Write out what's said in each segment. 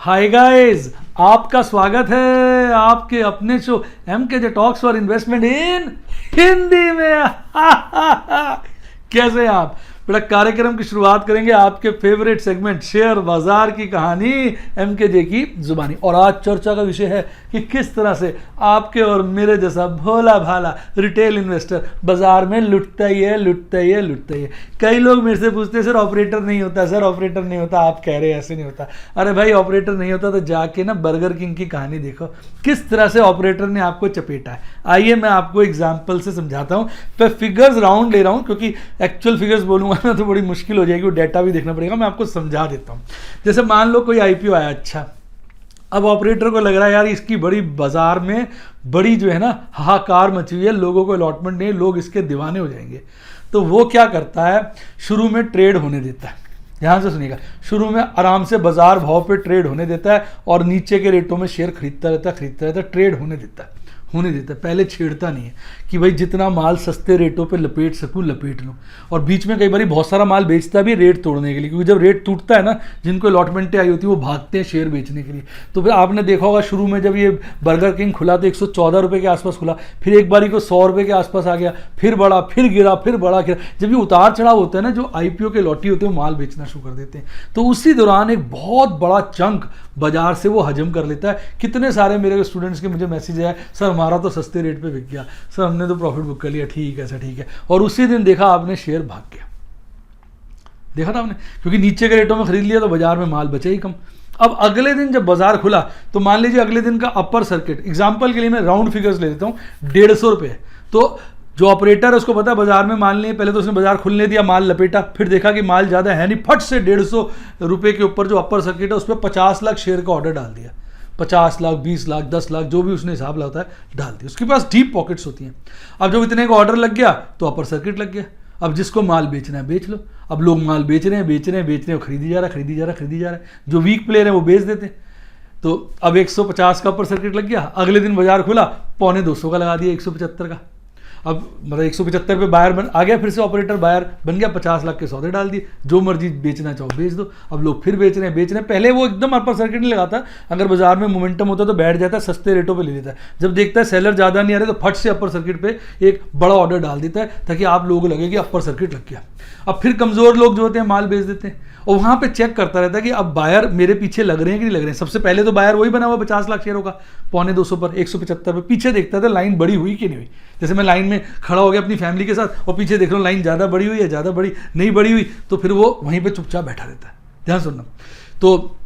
Hi guys, आपका स्वागत है आपके अपने show MKJ talks for investment इन हिंदी में। कैसे हैं आप? बड़ा कार्यक्रम की शुरुआत करेंगे आपके फेवरेट सेगमेंट शेयर बाजार की कहानी MKJ की जुबानी। और आज चर्चा का विषय है कि किस तरह से आपके और मेरे जैसा भोला भाला रिटेल इन्वेस्टर बाजार में लुटता ही है। कई लोग मेरे से पूछते हैं सर ऑपरेटर नहीं होता, सर ऑपरेटर नहीं होता, आप कह रहे हैं ऐसे नहीं होता। अरे भाई ऑपरेटर नहीं होता तो जाके ना बर्गर किंग की कहानी देखो, किस तरह से ऑपरेटर ने आपको चपेटा है। आइए मैं आपको एग्जाम्पल से समझाता हूँ। मैं फिगर्स राउंड ले रहा हूँ क्योंकि एक्चुअल फिगर्स बोलूँगा ना तो बड़ी मुश्किल हो जाएगी, वो डाटा भी देखना पड़ेगा। मैं आपको समझा देता हूँ। जैसे मान लो कोई IPO आया, अच्छा अब ऑपरेटर को लग रहा है यार इसकी बड़ी बाजार में बड़ी जो है ना हाहाकार मची हुई है, लोगों को अलॉटमेंट नहीं, लोग इसके दीवाने हो जाएंगे। तो वो क्या करता है, शुरू में ट्रेड होने देता है। ध्यान से सुनिएगा, शुरू में आराम से बाजार भाव पे ट्रेड होने देता है और नीचे के रेटों में शेयर खरीदता रहता है, ट्रेड होने देता है। पहले छेड़ता नहीं है कि भाई जितना माल सस्ते रेटों पे लपेट सकूं लपेट लूं। और बीच में कई बार बहुत सारा माल बेचता भी रेट तोड़ने के लिए, क्योंकि जब रेट टूटता है ना, जिनको अलॉटमेंटें आई होती है वो भागते हैं शेयर बेचने के लिए। तो फिर आपने देखा होगा शुरू में जब ये बर्गर किंग खुला तो 114 रुपये के आसपास खुला, फिर एक बारी को 100 रुपये के आसपास आ गया, फिर बढ़ा, फिर गिरा, फिर बढ़ा गिरा। जब ये उतार चढ़ाव होता है ना, जो IPO के लॉटी होते हैं वो माल बेचना शुरू कर देते हैं। तो उसी दौरान एक बहुत बड़ा चंक बाजार से वो हजम कर लेता है। कितने सारे मेरे स्टूडेंट्स के मुझे मैसेज आया, सर हमारा तो सस्ते रेट पे बिक गया, सर हमने तो प्रॉफिट बुक कर लिया, ठीक है सर ठीक है। और उसी दिन देखा आपने शेयर भाग गया, देखा था आपने, क्योंकि नीचे के रेटों में खरीद लिया तो बाजार में माल बचे ही कम। अब अगले दिन जब बाजार खुला तो मान लीजिए अगले दिन का अपर सर्किट, एग्जाम्पल के लिए मैं राउंड फिगर्स ले लेता हूँ, 150 रुपये। तो जो ऑपरेटर है उसको पता है बाजार में मान लिए, पहले तो उसने बाजार खुलने दिया, माल लपेटा, फिर देखा कि माल ज़्यादा है नहीं, फट से 150 रुपये के ऊपर जो अपर सर्किट है उस पर 50 लाख शेयर का ऑर्डर डाल दिया। 50 लाख, 20 लाख, 10 लाख, जो भी उसने हिसाब लगाता है डाल दिया। उसके पास डीप पॉकेट्स होती हैं। अब जब इतने का ऑर्डर लग गया तो अपर सर्किट लग गया। अब जिसको माल बेचना है बेच लो। अब लोग माल बेच रहे हैं, खरीदी जा रहा है। जो वीक प्लेयर है वो बेच देते हैं। तो अब 150 का अपर सर्किट लग गया, अगले दिन बाजार खुला, 250 का लगा दिया, 175 का। अब मतलब 175 पे बायर आ गया, फिर से ऑपरेटर बायर बन गया, 50 लाख के सौदे डाल दिए, जो मर्जी बेचना चाहो बेच दो। अब लोग फिर बेच रहे हैं। पहले वो एकदम अपर सर्किट नहीं लगाता, अगर बाजार में मोमेंटम होता तो बैठ जाता है, सस्ते रेटों पे ले लेता है। जब देखता है सेलर ज़्यादा नहीं आ रहे तो फट से अपर सर्किट पे एक बड़ा ऑर्डर डाल देता है ताकि आप लोगों को लगे कि अपर सर्किट लग गया। अब फिर कमज़ोर लोग जो होते हैं माल बेच देते हैं और वहाँ पे चेक करता रहता है कि अब बायर मेरे पीछे लग रहे हैं कि नहीं लग रहे हैं। सबसे पहले तो बायर वही बना हुआ 50 लाख शेयरों का, 250 पर, 175 पर। पीछे देखता था लाइन बड़ी हुई कि नहीं हुई। जैसे मैं लाइन में खड़ा हो गया अपनी फैमिली के साथ और पीछे देख रहा हूँ लाइन ज़्यादा बड़ी हुई है, ज़्यादा बड़ी नहीं बड़ी हुई, तो फिर वो वहीं पर चुपचाप बैठा रहता है। ध्यान सुनना। तो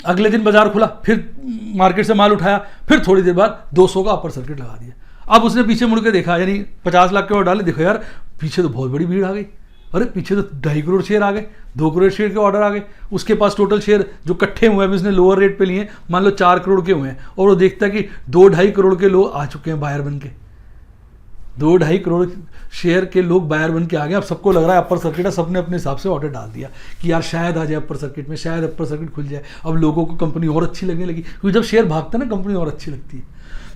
अगले दिन बाजार खुला, फिर मार्केट से माल उठाया, फिर थोड़ी देर बाद 200 का अपर सर्किट लगा दिया। अब उसने पीछे मुड़ के देखा, यानी 50 लाख के ऑर्डर डाले, देखो यार पीछे तो बहुत बड़ी भीड़ आ गई, अरे पीछे तो 2.5 करोड़ शेयर आ गए, 2 करोड़ शेयर के ऑर्डर आ गए। उसके पास टोटल शेयर जो इकट्ठे हुए हैं, उसने लोअर रेट पे लिए, मान लो 4 करोड़ के हुए हैं, और वो देखता है कि 2-2.5 करोड़ के लोग आ चुके हैं बायर बन के। 2-2.5 करोड़ शेयर के लोग बायर बन के आ गए। अब सबको लग रहा है अपर सर्किट है, सबने अपने हिसाब से ऑर्डर डाल दिया कि यार शायद आ जाए अपर सर्किट में, शायद अपर सर्किट खुल जाए। अब लोगों को कंपनी और अच्छी लगने लगी, क्योंकि जब शेयर भागता है ना कंपनी और अच्छी लगती है।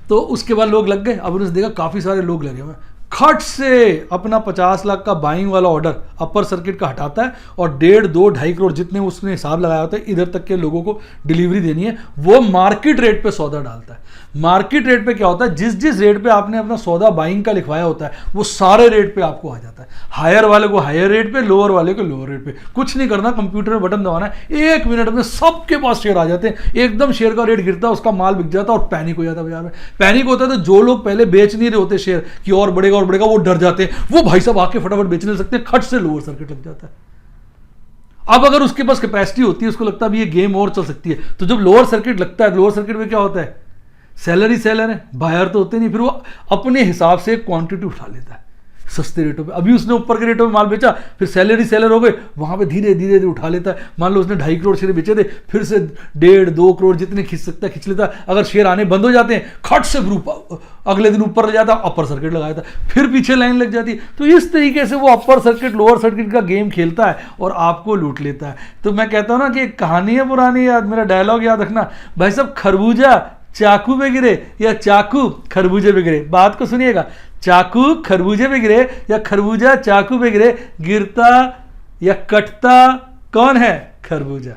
तो उसके बाद लोग लग गए। अब उन्होंने देखा काफ़ी सारे लोग लगे हुए, खट से अपना 50 लाख का बाइंग वाला ऑर्डर अपर सर्किट का हटाता है और 1.5-2-2.5 करोड़ जितने उसने हिसाब लगाया होता है इधर तक के लोगों को डिलीवरी देनी है, वो मार्केट रेट पे सौदा डालता है। मार्केट रेट पे क्या होता है, जिस जिस रेट पे आपने अपना सौदा बाइंग का लिखवाया होता है वो सारे रेट पे आपको आ जाता है। हायर वाले को हायर रेट पे, लोअर वाले को लोअर रेट पे। कुछ नहीं करना, कंप्यूटर में बटन दबाना है, 1 मिनट में सबके पास शेयर आ जाते हैं। एकदम शेयर का रेट गिरता है, उसका माल बिक जाता है और पैनिक हो जाता है बाजार में। पैनिक होता है तो जो लोग पहले बेच नहीं रहे होते शेयर कि और बढ़ेगा और बढ़ेगा, वो डर जाते हैं, वो भाई साहब आके फटाफट बेचने लग सकते हैं, खट से लोअर सर्किट लग जाता है। अब अगर उसके पास कैपेसिटी होती है, उसको लगता है ये गेम और चल सकती है, तो जब लोअर सर्किट लगता है, लोअर सर्किट में क्या होता है, सेलर ही सेलर है, बायर तो होते नहीं, फिर वो अपने हिसाब से क्वांटिटी उठा लेता है सस्ते रेटों पे। अभी उसने ऊपर के रेटों में माल बेचा, फिर सेलर ही सेलर हो गए, वहां पे धीरे धीरे उठा लेता है। मान लो उसने 2.5 करोड़ शेयर बेचे थे, फिर से 1.5-2 करोड़ जितने खींच सकता है खींच लेता है। अगर शेयर आने बंद हो जाते हैं, खट से ग्रुप अगले दिन ऊपर ले जाता, अपर सर्किट लगाया था, फिर पीछे लाइन लग जाती है। तो इस तरीके से वो अपर सर्किट लोअर सर्किट का गेम खेलता है और आपको लूट लेता है। तो मैं कहता हूँ ना कि एक कहानी है पुरानी, याद मेरा डायलॉग याद रखना, भाई साहब खरबूजा चाकू पे गिरे या चाकू खरबूजे पे गिरे। बात को सुनिएगा, चाकू खरबूजे पे गिरे या खरबूजा चाकू पे गिरे, गिरता या कटता कौन है, खरबूजा।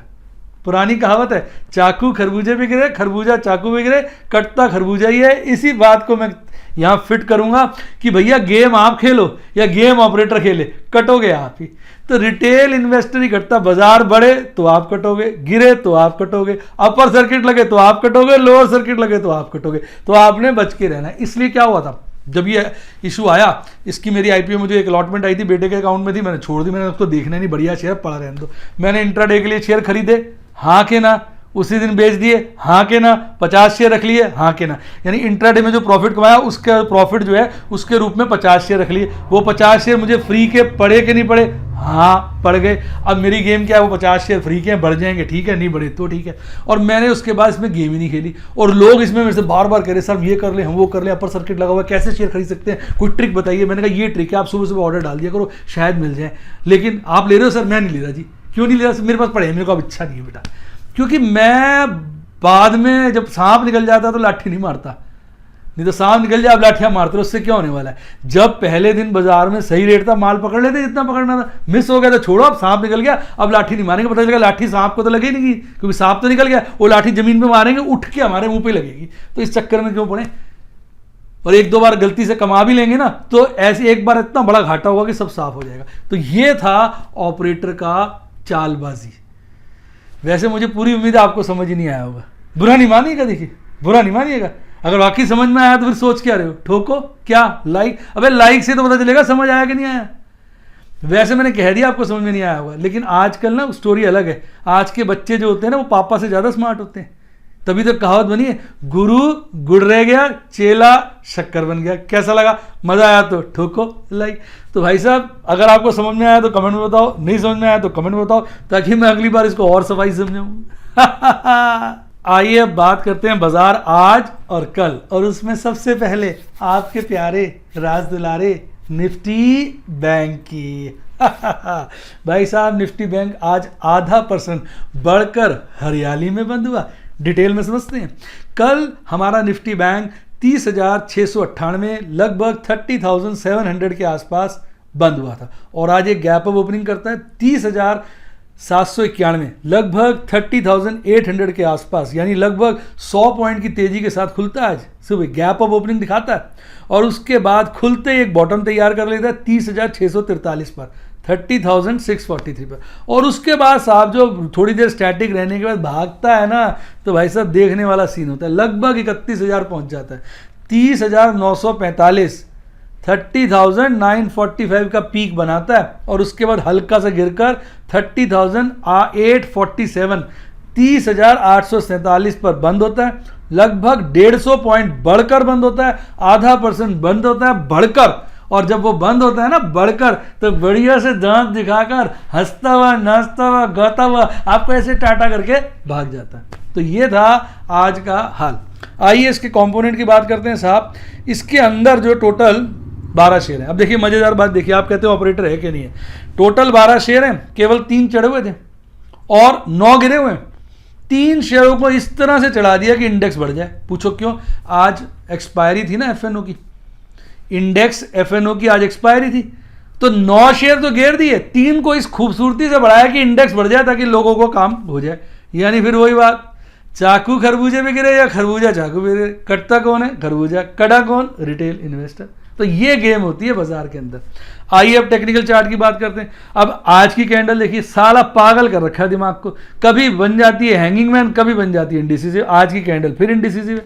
पुरानी कहावत है, चाकू खरबूजे पे गिरे, खरबूजा चाकू पे गिरे, कटता खरबूजा ही है। इसी बात को मैं यहाँ फिट करूंगा कि भैया गेम आप खेलो या गेम ऑपरेटर खेले, कटोगे आप ही। तो रिटेल इन्वेस्टर ही कटता, बाजार बढ़े तो आप कटोगे, गिरे तो आप कटोगे, अपर सर्किट लगे तो आप कटोगे, लोअर सर्किट लगे तो आप कटोगे। तो आपने बच के रहना है। इसलिए क्या हुआ था, जब ये इशू आया, इसकी मेरी आईपीओ मुझे एक अलॉटमेंट आई थी, बेटे के अकाउंट में थी, मैंने छोड़ दी, मैंने उसको देखना नहीं, बढ़िया शेयर पड़ा रहने दो। मैंने इंट्राडे के लिए शेयर खरीदे, हाँ के ना, उसी दिन बेच दिए, हाँ के ना, 50 शेयर रख लिए, हाँ के ना। यानी इंट्राडे में जो प्रॉफिट कमाया उसका प्रॉफिट जो है उसके रूप में 50 शेयर रख लिए। वो 50 शेयर मुझे फ्री के पड़े कि नहीं पड़े, हाँ पड़ गए। अब मेरी गेम क्या है, वो 50 शेयर फ्री के हैं, बढ़ जाएंगे ठीक है, नहीं बढ़े तो ठीक है। और मैंने उसके बाद इसमें गेम ही नहीं खेली। और लोग इसमें मेरे से बार बार कह रहे सर ये कर ले, हम वो कर ले, अपर सर्किट लगा हुआ है, कैसे शेयर खरीद सकते हैं, कोई ट्रिक बताइए। मैंने कहा ये ट्रिक है, आप सुबह सुबह ऑर्डर डाल दिया करो, शायद मिल जाए। लेकिन आप ले रहे हो सर, मैं नहीं ले रहा जी। क्यों नहीं ले रहा, मेरे पास पड़े हैं, मेरे को अब इच्छा नहीं है बेटा। क्योंकि मैं बाद में जब सांप निकल जाता तो लाठी नहीं मारता, नहीं तो सांप निकल जाए आप लाठियां मारते हो, उससे क्या होने वाला है। जब पहले दिन बाजार में सही रेट था, माल पकड़ लेते जितना पकड़ना था, मिस हो गया तो छोड़ो, अब सांप निकल गया, अब लाठी नहीं मारेंगे। पता चलेगा लाठी सांप को तो लगे नहीं, क्योंकि सांप तो निकल गया, वो लाठी जमीन पे मारेंगे, उठ के हमारे मुंह पे लगेगी। तो इस चक्कर में क्यों पड़े। और एक दो बार गलती से कमा भी लेंगे ना, तो ऐसे एक बार इतना बड़ा घाटा होगा कि सब साफ हो जाएगा। तो ये था ऑपरेटर का चालबाजी। वैसे मुझे पूरी उम्मीद है आपको समझ ही नहीं आया होगा, बुरा नहीं मानिएगा, देखिए बुरा नहीं मानिएगा। अगर वाकई समझ में आया तो फिर सोच क्या रहे हो, ठोको क्या लाइक। अबे लाइक से तो पता चलेगा समझ आया कि नहीं आया। वैसे मैंने कह दिया आपको समझ में नहीं आया होगा, लेकिन आजकल ना स्टोरी अलग है। आज के बच्चे जो होते हैं ना, वो पापा से ज़्यादा स्मार्ट होते हैं। तभी तो कहावत बनी है, गुरु गुड़ रह गया, चेला शक्कर बन गया। कैसा लगा, मजा आया तो ठोको लाइक। तो भाई साहब, अगर आपको समझ में आया तो कमेंट में बताओ, नहीं समझ में आया तो कमेंट में बताओ, ताकि मैं अगली बार इसको और सफाई समझाऊं। आइए अब बात करते हैं बाजार आज और कल, और उसमें सबसे पहले आपके प्यारे राज दुलारे निफ्टी बैंक की। भाई साहब, निफ्टी बैंक आज 0.5% बढ़कर हरियाली में बंद हुआ। डिटेल में समझते हैं। कल हमारा निफ्टी बैंक 30,698 लगभग 30,700 के आसपास बंद हुआ था, और आज एक गैप अप ओपनिंग करता है 30,791 लगभग 30,800 के आसपास, यानी लगभग 100 पॉइंट की तेजी के साथ खुलता है। आज सुबह गैप अप ओपनिंग दिखाता है, और उसके बाद खुलते ही एक बॉटम तैयार कर लेता है 30,643 पर, 30,643 पर। और उसके बाद साहब जो थोड़ी देर स्टैटिक रहने के बाद भागता है ना, तो भाई साहब देखने वाला सीन होता है। लगभग 31,000 पहुंच जाता है, 30,945, 30,945 का पीक बनाता है, और उसके बाद हल्का सा गिरकर 30,847, 30,847 पर बंद होता है। लगभग 150 पॉइंट बढ़कर बंद होता है, 0.5% बंद होता है बढ़कर। और जब वो बंद होता है ना बढ़कर, तो बढ़िया से दांत दिखाकर हंसता हुआ, नाचता हुआ, गाता हुआ आपको ऐसे टाटा करके भाग जाता है। तो ये था आज का हाल। आइए इसके कंपोनेंट की बात करते हैं साहब। इसके अंदर जो टोटल 12 शेयर है। अब देखिए मजेदार बात, देखिए आप कहते हो ऑपरेटर है कि नहीं है। टोटल 12 शेयर हैं, केवल 3 चढ़े हुए थे और 9 गिरे हुए हैं। 3 शेयरों को इस तरह से चढ़ा दिया कि इंडेक्स बढ़ जाए। पूछो क्यों? आज एक्सपायरी थी ना एफएनओ की, इंडेक्स एफएनओ की आज एक्सपायरी थी, तो 9 शेयर तो गिर दिए, 3 को इस खूबसूरती से बढ़ाया कि इंडेक्स बढ़ जाए ताकि लोगों को काम हो जाए। यानी फिर वही बात, चाकू खरबूजे पे गिरे या खरबूजा चाकू पे गिरे, कटता कौन है? खरबूजा। कटा कौन? Retail investor. तो ये गेम होती है बाजार के अंदर। आइए अब टेक्निकल चार्ट की बात करते हैं। अब आज की कैंडल देखिए, साला पागल कर रखा है दिमाग को। कभी बन जाती है हैंगिंग मैन, कभी बन जाती है इंडिसिसिव। आज की कैंडल फिर इंडिसिसिव है,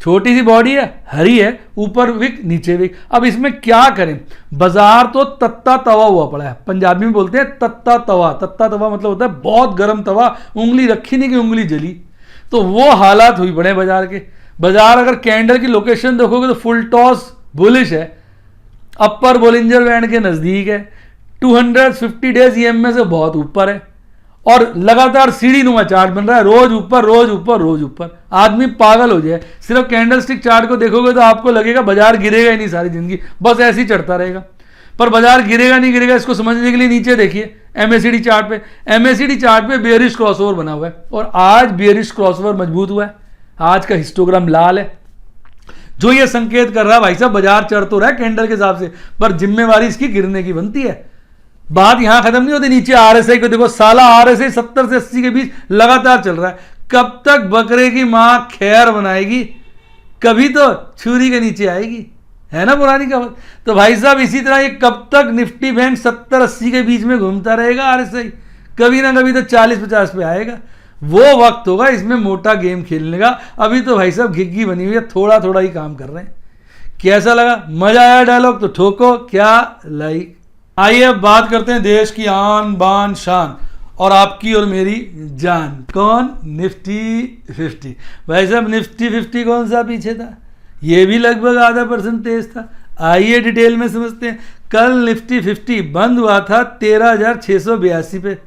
छोटी सी बॉडी है, हरी है, ऊपर विक नीचे विक। अब इसमें क्या करें? बाजार तो तत्ता तवा हुआ पड़ा है। पंजाबी में बोलते हैं तत्ता तवा। तत्ता तवा मतलब होता है बहुत गर्म तवा, उंगली रखी नहीं कि उंगली जली। तो वो हालात हुई पड़े बाजार के। बाजार अगर कैंडल की लोकेशन देखोगे तो फुल टॉस बुलिश है, अपर बोलिंजर बैंड के नजदीक है, 250 डेज ईएमए से बहुत ऊपर है, और लगातार सीढ़ी नुमा चार्ट बन रहा है, रोज ऊपर रोज ऊपर रोज ऊपर। आदमी पागल हो जाए। सिर्फ कैंडल स्टिक चार्ट को देखोगे तो आपको लगेगा बाजार गिरेगा ही नहीं सारी जिंदगी, बस ऐसे ही चढ़ता रहेगा। पर बाजार गिरेगा नहीं गिरेगा इसको समझने के लिए नीचे देखिए एमएसीडी चार्ट पे। एमएसीडी चार्ट पे बेयरिश क्रॉसओवर बना हुआ है, और आज बेयरिश क्रॉसओवर मजबूत हुआ है। आज का हिस्टोग्राम लाल है, जो ये संकेत कर रहा है भाई साहब बाजार चढ़ तो रहा है कैंडल के हिसाब से, पर जिम्मेवारी इसकी गिरने की बनती है। बात यहां खत्म नहीं होती, नीचे आरएसआई को देखो, साला आरएसआई 70 से 80 के बीच लगातार चल रहा है। कब तक बकरे की मां खैर बनाएगी, कभी तो छुरी के नीचे आएगी, है ना पुरानी कहावत। तो भाई साहब इसी तरह ये कब तक निफ्टी बैंक 70-80 के बीच में घूमता रहेगा आरएसआई, कभी ना कभी तो 40-50 पे आएगा। वो वक्त होगा इसमें मोटा गेम खेलने का। अभी तो भाई साहब घिग्गी बनी हुई है, थोड़ा थोड़ा ही काम कर रहे हैं। कैसा लगा, मजा आया डायलॉग तो ठोको क्या लाइक। आइए अब बात करते हैं देश की आन बान शान और आपकी और मेरी जान, कौन, निफ्टी 50। भाई साहब निफ्टी 50 कौन सा पीछे था, ये भी लगभग ½ % तेज था। आइए डिटेल में समझते हैं। कल निफ्टी 50 बंद हुआ था 13,682 पे,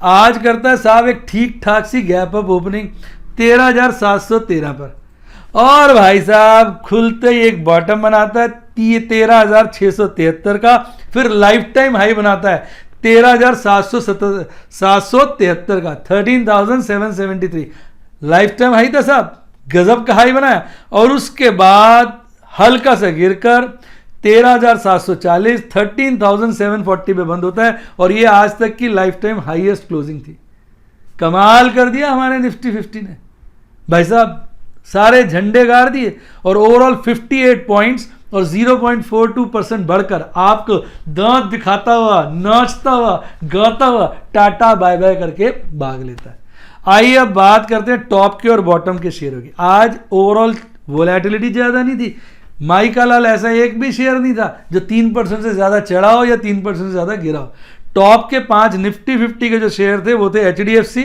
आज करता है साहब एक ठीक ठाक सी गैप अप ओपनिंग 13,713 पर, और भाई साहब खुलते ही एक बॉटम बनाता है 13,673 का, फिर लाइफ टाइम हाई बनाता है 13,773 का, 13,773 लाइफ टाइम हाई था साहब, गजब का हाई बनाया। और उसके बाद हल्का सा गिरकर 13,740 13,740 पे बंद होता है, और ये आज तक की लाइफ टाइम हाईएस्ट क्लोजिंग थी। कमाल कर दिया हमारे निफ्टी 50 ने भाई साहब, सारे झंडे गाड़ दिए, और ओवरऑल 58 पॉइंट्स और 0.42% बढ़कर आपको दांत दिखाता हुआ, नाचता हुआ, गाता हुआ टाटा बाय बाय करके भाग लेता है। आइए अब बात करते हैं टॉप के और बॉटम के शेयरों की। आज ओवरऑल वोलेटिलिटी ज्यादा नहीं थी, माई का लाल ऐसा एक भी शेयर नहीं था जो 3% से ज्यादा चढ़ा हो या 3% से ज्यादा गिरा हो। टॉप के 5 निफ्टी 50 के जो शेयर थे वो थे HDFC,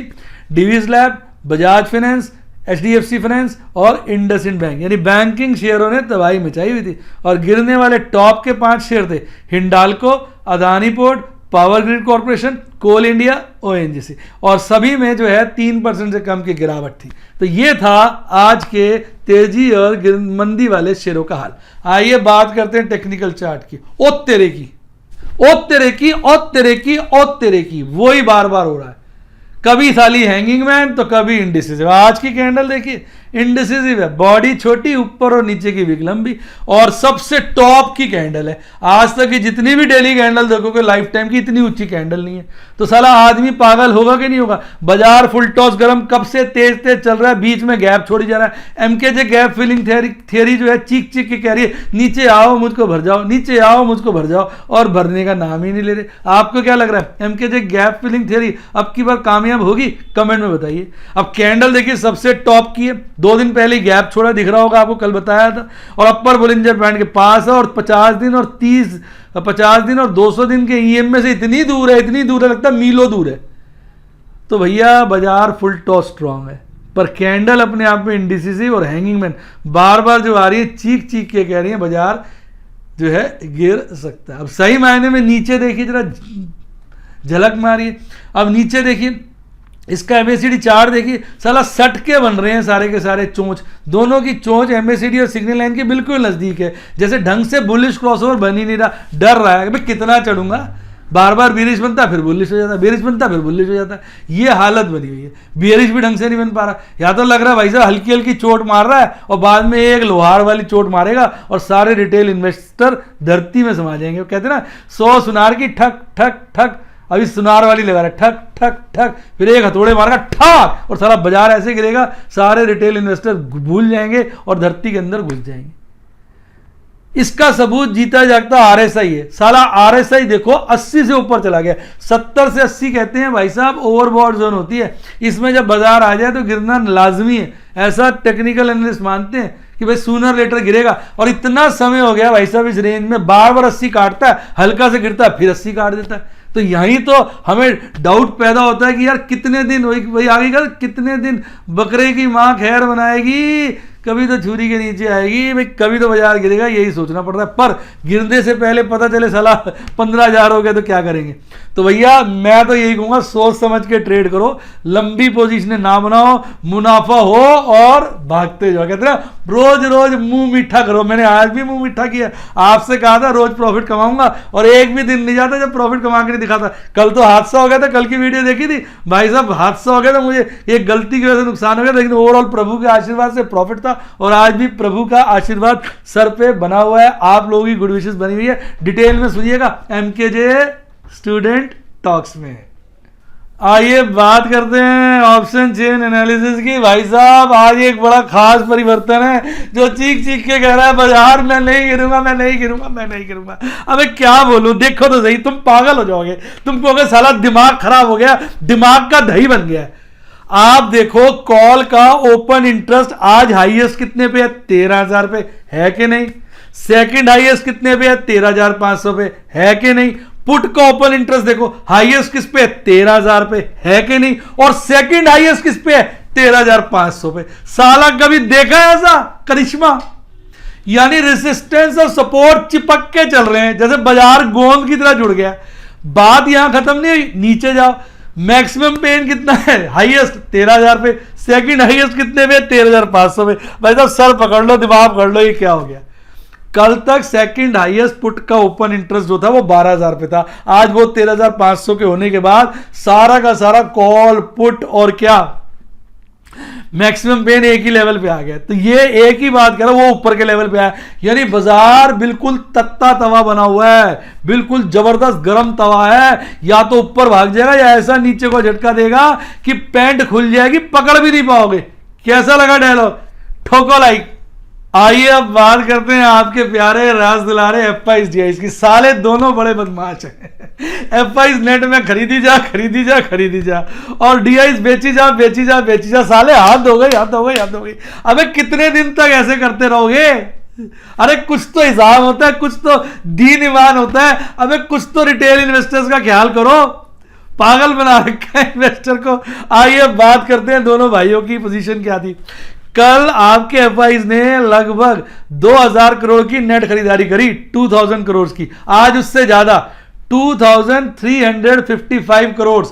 Divi's lab, Bajaj finance, HDFC finance और इंडसइंड बैंक, यानी बैंकिंग शेयरों ने तबाही मचाई हुई थी। और गिरने वाले टॉप के 5 शेयर थे Hindalco, Adani port, power grid corporation, coal India, ONGC, और सभी में जो है 3% से कम की गिरावट थी। तो ये था आज के तेजी और मंदी वाले शेयरों का हाल। आइए बात करते हैं टेक्निकल चार्ट की। ओ तेरे की, ओ तेरे की, ओ तेरे की, ओ तेरे की, वही बार बार हो रहा है, कभी साली हैंगिंग मैन तो कभी इंडिसिसिव। आज की कैंडल देखिए इंडिसिसिव है, बॉडी छोटी, ऊपर और नीचे की विक लंबी, और सबसे टॉप की कैंडल है। आज तक की जितनी भी डेली कैंडल देखोगे लाइफ टाइम की इतनी ऊंची कैंडल नहीं है। तो साला आदमी पागल होगा कि नहीं होगा। बाजार फुल टॉस गरम, कब से तेज तेज चल रहा है, बीच में गैप छोड़ी जा रहा है। MKJ गैप फिलिंग थियरी जो है चीख चीख के कह रही है नीचे आओ मुझको भर जाओ, नीचे आओ मुझको भर जाओ, और भरने का नाम ही नहीं ले रहे। आपको क्या लग रहा है MKJ गैप फिलिंग थियरी अब की बार कामयाब होगी? कमेंट में बताइए। अब कैंडल देखिए सबसे टॉप की है, 2 दिन पहले गैप छोड़ा, दिख रहा होगा आपको, कल बताया था, और अपर बोलिंजर बैंड के पास है, और 50 दिन और 200 दिन के EM में से इतनी दूर है, इतनी दूर है, लगता है मीलों दूर है। तो भैया बाजार फुल टॉस स्ट्रांग है, पर कैंडल अपने आप में इंडिसिसिव और हैंगिंग मैन बार बार जो आ रही है चीख चीख के कह रही है बाजार जो है गिर सकता है। अब सही मायने में नीचे देखिए, जरा झलक मारिए। अब नीचे देखिए, इसका MACD चार्ट देखिए, साला सट के बन रहे हैं सारे के सारे चोंच, दोनों की चोंच MACD और सिग्नल लाइन के बिल्कुल नजदीक है, जैसे ढंग से बुलिश क्रॉसओवर बन ही नहीं रहा। डर रहा है कि भाई कितना चढ़ूंगा, बार बार बेरिश बनता फिर बुलिश हो जाता, बेरिश बनता फिर बुलिश हो जाता, ये हालत बनी हुई है। बेरिश भी ढंग से नहीं बन पा रहा, या तो लग रहा है भाई साहब हल्की हल्की चोट मार रहा है और बाद में एक लोहार वाली चोट मारेगा और सारे रिटेल इन्वेस्टर धरती में समा जाएंगे। वो कहते हैं ना 100 सुनार की ठक ठक ठक, अभी सुनार वाली लगा रहा है ठक ठक ठक, फिर एक हथौड़े मारेगा ठाक, और सारा बाजार ऐसे गिरेगा, सारे रिटेल इन्वेस्टर भूल जाएंगे और धरती के अंदर घुस जाएंगे। इसका सबूत जीता जागता RSI है। साला RSI देखो 80 से ऊपर चला गया, 70 से 80 कहते हैं भाई साहब ओवरबॉट जोन होती है, इसमें जब बाजार आ जाए तो गिरना लाजमी है, ऐसा टेक्निकल एनालिस्ट मानते हैं कि भाई सूनर लेटर गिरेगा। और इतना समय हो गया भाई साहब इस रेंज में, बार बार 80 काटता है, हल्का से गिरता है फिर 80 काट देता है। तो यहीं तो हमें डाउट पैदा होता है कि यार कितने दिन, वही आगे का कितने दिन बकरे की माँ खैर बनाएगी, कभी तो छुरी के नीचे आएगी भाई, कभी तो बाजार गिरेगा, यही सोचना पड़ रहा है। पर गिरने से पहले पता चले साला 15,000 हो गया तो क्या करेंगे। तो भैया मैं तो यही कहूंगा सोच समझ के ट्रेड करो, लंबी पोजीशन ना बनाओ, मुनाफा हो और भागते जाओ। कहते हैं रोज रोज मुंह मीठा करो, मैंने आज भी मुंह मीठा किया, आपसे कहा था रोज प्रॉफिट कमाऊंगा, और एक भी दिन नहीं जाता जब प्रॉफिट कमा के नहीं दिखाता। कल तो हादसा हो गया था, कल की वीडियो देखी थी भाई साहब, हादसा हो गया था, मुझे एक गलती की वजह से नुकसान हो गया, लेकिन ओवरऑल प्रभु के आशीर्वाद से प्रॉफिट था, और आज भी प्रभु का आशीर्वाद सर पे बना हुआ है, आप लोगों की गुड विशेस बनी हुई है। डिटेल में सुनिएगा, MKJ स्टूडेंट टॉक्स में। आइए बात करते हैं ऑप्शन चेन एनालिसिस की। भाई साहब आज एक बड़ा खास परिवर्तन है, जो चीख चीख के कह रहा है बाजार में नहीं गिरूंगा, मैं नहीं गिरूंगा, मैं नहीं गिरूंगा। अबे क्या बोलूं, देखो तो सही, तुम पागल हो जाओगे। तुम कहोगे साला दिमाग खराब हो गया, दिमाग का दही बन गया है। आप देखो कॉल का ओपन इंटरेस्ट आज हाईएस्ट कितने पे है? 13,000 पे, है कि नहीं? सेकंड हाईएस्ट कितने पे है? 13,500 पे, है कि नहीं? पुट का ओपन इंटरेस्ट देखो, हाईएस्ट किस पे? 13,000 पे, है कि नहीं? और सेकंड हाईएस्ट किस पे है? 13,500 पे। साला कभी देखा है ऐसा करिश्मा? यानी रेजिस्टेंस और सपोर्ट चिपक के चल रहे हैं, जैसे बाजार गोंद की तरह जुड़ गया। बात यहां खत्म नहीं हुई, नीचे जाओ। मैक्सिमम पेन कितना है? हाईएस्ट 13,000 पे, सेकंड हाईएस्ट कितने पे? 13,500 पे। भाई साहब सर पकड़ लो, दिमाग पकड़ लो, ये क्या हो गया? कल तक सेकंड हाईएस्ट पुट का ओपन इंटरेस्ट जो था वो 12,000 पे था, आज वो 13,500 के होने के बाद सारा का सारा कॉल पुट और क्या मैक्सिमम पेन एक ही लेवल पे आ गया। तो ये एक ही बात कह रहा वो ऊपर के लेवल पे आया, यानी बाजार बिल्कुल तत्ता तवा बना हुआ है, बिल्कुल जबरदस्त गर्म तवा है। या तो ऊपर भाग जाएगा या ऐसा नीचे को झटका देगा कि पैंट खुल जाएगी, पकड़ भी नहीं पाओगे। कैसा लगा डायलॉग? ठोको लाइक। आइए अब बात करते हैं आपके प्यारे राज दुलारे F5 DIs की। साले दोनों बड़े बदमाश हैं। F5 नेट में खरीदी जा, खरीदी जा, खरीदी जा, और DIs बेची जा, बेची जा, बेची जा। साले हाथ हो गई, हाथ हो गई, हाथ हो गई। अबे कितने दिन तक ऐसे करते रहोगे? अरे कुछ तो हिसाब होता है, कुछ तो दीन ईमान होता है। अबे कुछ तो रिटेल इन्वेस्टर्स का ख्याल करो, पागल बना रखा है इन्वेस्टर को। आइए बात करते हैं दोनों भाइयों की पोजीशन क्या थी। कल आपके एफआईज ने लगभग 2,000 करोड़ की नेट खरीदारी करी, 2,000 करोड़ की। आज उससे ज्यादा 2,355 करोड़,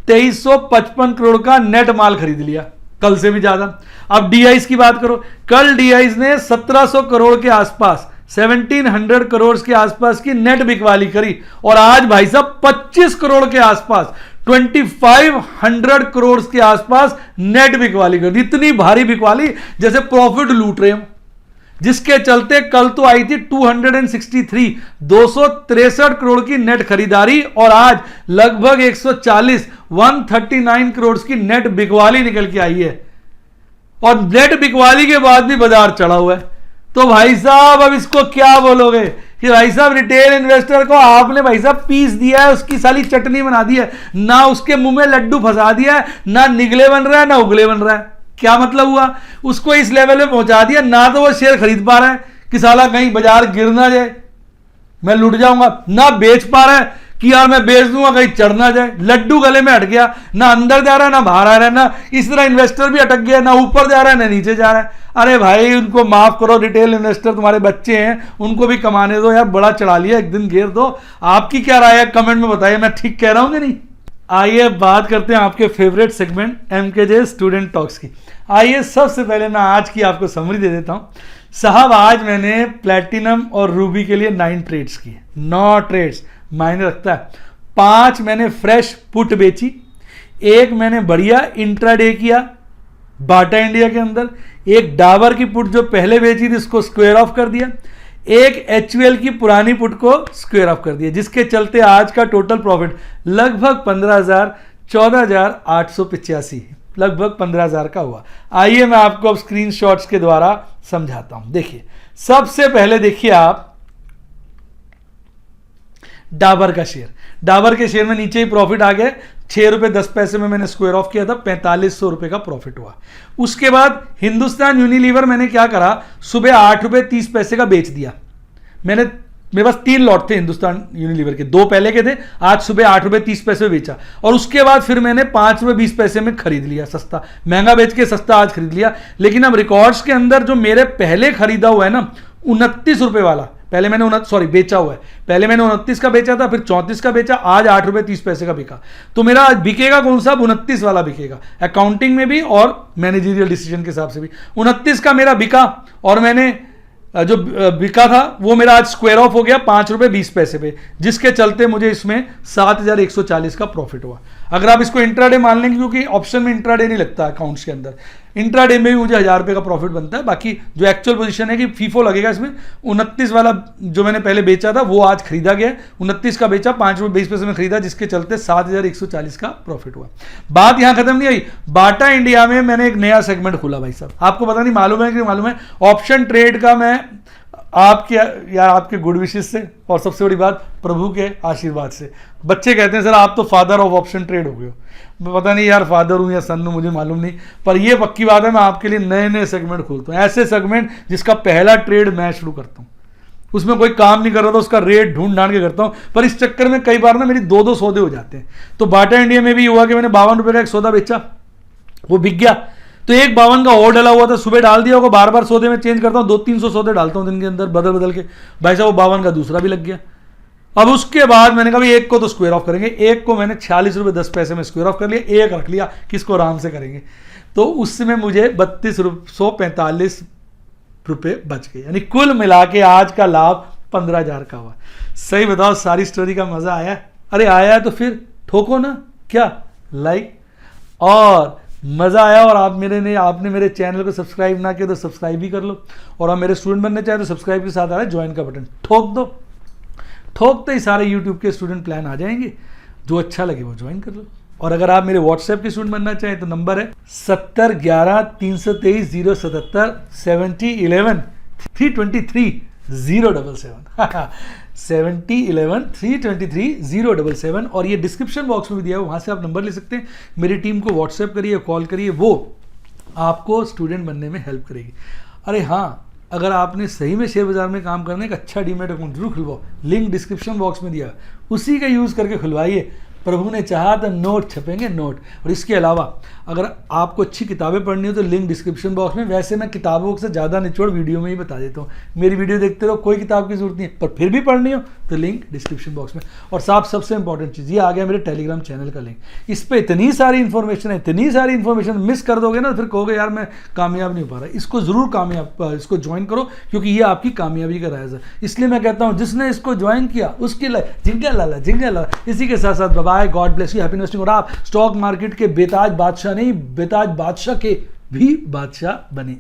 2,355 करोड़ का नेट माल खरीद लिया, कल से भी ज्यादा। अब डीआईज की बात करो, कल डीआईज ने 1,700 करोड़ के आसपास, 1,700 करोड़ के आसपास की नेट बिकवाली करी, और आज भाई साहब 25 करोड़ के आसपास, 2,500 करोड़ के आसपास नेट बिकवाली कर दी। इतनी भारी बिकवाली जैसे प्रॉफिट लूट रहे हो, जिसके चलते कल तो आई थी 263 263 करोड़ की नेट खरीदारी, और आज लगभग 139 करोड़ की नेट बिकवाली निकल के आई है। और नेट बिकवाली के बाद भी बाजार चढ़ा हुआ है। तो भाई साहब अब इसको क्या बोलोगे कि भाई साहब रिटेल इन्वेस्टर को आपने भाई साहब पीस दिया है, उसकी साली चटनी बना दी है, ना उसके मुंह में लड्डू फंसा दिया है, ना निगले बन रहा है ना उगले बन रहा है। क्या मतलब हुआ? उसको इस लेवल पे पहुंचा दिया, ना तो वो शेयर खरीद पा रहा है कि साला कहीं बाजार गिर ना जाए, मैं लूट जाऊंगा, ना बेच पा रहा है कि यार मैं बेच दूंगा कहीं चढ़ ना जाए, लड्डू गले में अट गया, ना अंदर जा रहा है ना बाहर आ रहा है, ना इस तरह इन्वेस्टर भी अटक गया, ना ऊपर जा रहा है ना नीचे जा रहा है। अरे भाई उनको माफ करो, रिटेल इन्वेस्टर तुम्हारे बच्चे हैं, उनको भी कमाने दो यार, बड़ा चढ़ा लिया, एक दिन घेर दो। आपकी क्या राय है कमेंट में बताइए, मैं ठीक कह रहा हूं कि नहीं? आइए बात करते हैं आपके favourite segment MKJ student talks की। आइए सबसे पहले मैं आज की आपको समरी दे देता हूं साहब। आज मैंने प्लैटिनम और रूबी के लिए 9 ट्रेड्स किए, 9 ट्रेड्स मायने रखता है। 5 मैंने फ्रेश पुट बेची, 1 मैंने बढ़िया इंट्राडे किया बाटा इंडिया के अंदर, 1 डाबर की पुट जो पहले बेची थी उसको स्क्वायर ऑफ कर दिया, 1 HUL की पुरानी पुट को स्क्वायर ऑफ कर दिया, जिसके चलते आज का टोटल प्रॉफिट लगभग 15,000, 14,885, लगभग 15,000 का हुआ। आइए मैं आपको अब स्क्रीनशॉट्स के द्वारा समझाता हूं। देखिए सबसे पहले देखिए आप डाबर का शेयर, डाबर के शेयर में नीचे ही प्रॉफिट आ गया, 6 रुपए 10 पैसे में मैंने स्क्वायर ऑफ किया था, 4,500 रुपए का प्रॉफिट हुआ। उसके बाद हिंदुस्तान यूनिलीवर मैंने क्या करा, सुबह 8 रुपए 30 पैसे का बेच दिया। मेरे पास 3 लॉट थे हिंदुस्तान यूनिलीवर के, 2 पहले के थे, आज सुबह 8 रुपए 30 पैसे में बेचा, और उसके बाद फिर मैंने 5 रुपए 20 पैसे में खरीद लिया, सस्ता, महंगा बेच के सस्ता आज खरीद लिया। लेकिन अब रिकॉर्ड्स के अंदर जो मेरे पहले खरीदा हुआ है ना 29 रुपए वाला, पहले मैंने बेचा हुआ है, पहले मैंने 29 का बेचा था, फिर 34 का बेचा, आज 8 रुपए 30 पैसे का बिका। तो मेरा बिकेगा कौन सा? 29 वाला बिकेगा, अकाउंटिंग में भी और मैनेजरियल डिसीजन के हिसाब से भी 29 का मेरा बिका, और मैंने जो बिका था वो मेरा आज स्क्वायर ऑफ हो गया 5 रुपए 20 पैसे पे, जिसके चलते मुझे इसमें 7,140 का प्रॉफिट हुआ। अगर आप इसको इंट्राडे मान लेंगे, क्योंकि ऑप्शन में इंट्राडे नहीं लगता अकाउंट्स के अंदर, इंट्राडे में भी मुझे 1000 रुपये का प्रॉफिट बनता है। बाकी जो एक्चुअल पोजीशन है कि फीफो लगेगा इसमें, 29 वाला जो मैंने पहले बेचा था वो आज खरीदा गया, 29 का बेचा, 5 रुपये 20 पैसे में खरीदा, जिसके चलते 7140 का प्रॉफिट हुआ। बात यहां खत्म नहीं आई, बाटा इंडिया में मैंने एक नया सेगमेंट खोला भाई साहब, आपको पता नहीं मालूम है कि मालूम है, ऑप्शन ट्रेड का मैं आपके यार आपके गुड विशेष से और सबसे बड़ी बात प्रभु के आशीर्वाद से, बच्चे कहते हैं सर आप तो फादर ऑफ ऑप्शन ट्रेड हो गए हो, पता नहीं यार फादर हूं या सन हूं मुझे मालूम नहीं, पर ये पक्की बात है मैं आपके लिए नए नए सेगमेंट खोलता हूं, ऐसे सेगमेंट जिसका पहला ट्रेड मैं शुरू करता हूं, उसमें कोई काम नहीं कर रहा था, उसका रेट ढूंढ ढांड के करता हूं, पर इस चक्कर में कई बार ना मेरी 2-2 सौदे हो जाते हैं। तो बाटा इंडिया में भी हुआ कि मैंने 52 रुपये का एक सौदा बेचा, वो बिक गया, तो एक 52 का और डला हुआ था, सुबह डाल दिया होगा, बार बार सौदे में चेंज करता हूं, 200-300 सौदे डालता हूं दिन के अंदर बदल बदल के, भाई साहब वो 52 का दूसरा भी लग गया। अब उसके बाद मैंने कहा एक को तो स्क्वायर ऑफ करेंगे, एक को मैंने 46 रुपये 10 पैसे में स्क्वायर ऑफ कर लिया, एक रख लिया, किसको आराम से करेंगे, तो उसमें मुझे 3245 रुपये बच गए, यानी कुल मिला के आज का लाभ 15,000 का हुआ। सही बताओ सारी स्टोरी का मजा आया? अरे आया है तो फिर ठोको ना, क्या लाइक, और मजा आया और आपने मेरे चैनल को सब्सक्राइब ना किया तो सब्सक्राइब भी कर लो, और आप मेरे स्टूडेंट बनने चाहे तो सब्सक्राइब के साथ आ रहा है ज्वाइन का बटन ठोक दो, ठोकते ही सारे यूट्यूब के स्टूडेंट प्लान आ जाएंगे, जो अच्छा लगे वो ज्वाइन कर लो। और अगर आप मेरे व्हाट्सएप के स्टूडेंट बनना चाहें तो नंबर है 7011-323-077 7011-323-077 7011-323-077, और ये डिस्क्रिप्शन बॉक्स में भी दिया है, वहाँ से आप नंबर ले सकते हैं, मेरी टीम को व्हाट्सएप करिए, कॉल करिए, वो आपको स्टूडेंट बनने में हेल्प करेगी। अरे हाँ, अगर आपने सही में शेयर बाजार में काम करने का अच्छा डीमैट अकाउंट जरूर खुलवाओ, लिंक डिस्क्रिप्शन बॉक्स में दिया, उसी का यूज़ करके खुलवाइए, प्रभु ने चाहा तो नोट छपेंगे नोट। और इसके अलावा अगर आपको अच्छी किताबें पढ़नी हो तो लिंक डिस्क्रिप्शन बॉक्स में, वैसे मैं किताबों से ज़्यादा निचोड़ वीडियो में ही बता देता हूँ, मेरी वीडियो देखते रहो, कोई किताब की जरूरत नहीं है, पर फिर भी पढ़नी हो तो लिंक डिस्क्रिप्शन बॉक्स में। और साहब सबसे इंपॉर्टेंट चीज़, ये आ गया मेरे टेलीग्राम चैनल का लिंक, इस पर इतनी सारी इन्फॉर्मेशन है, इतनी सारी इन्फॉर्मेशन मिस कर दोगे ना फिर कहोगे यार मैं कामयाब नहीं हो पा रहा। इसको ज़रूर इसको ज्वाइन करो, क्योंकि ये आपकी कामयाबी का राज है। इसलिए मैं कहता हूँ जिसने इसको ज्वाइन किया उसके लिए जिंगा लाला। इसी के साथ साथ bye, God bless you, happy investing. और आप स्टॉक मार्केट के बेताज बादशाह नहीं, बेताज बादशाह के भी बादशाह बने।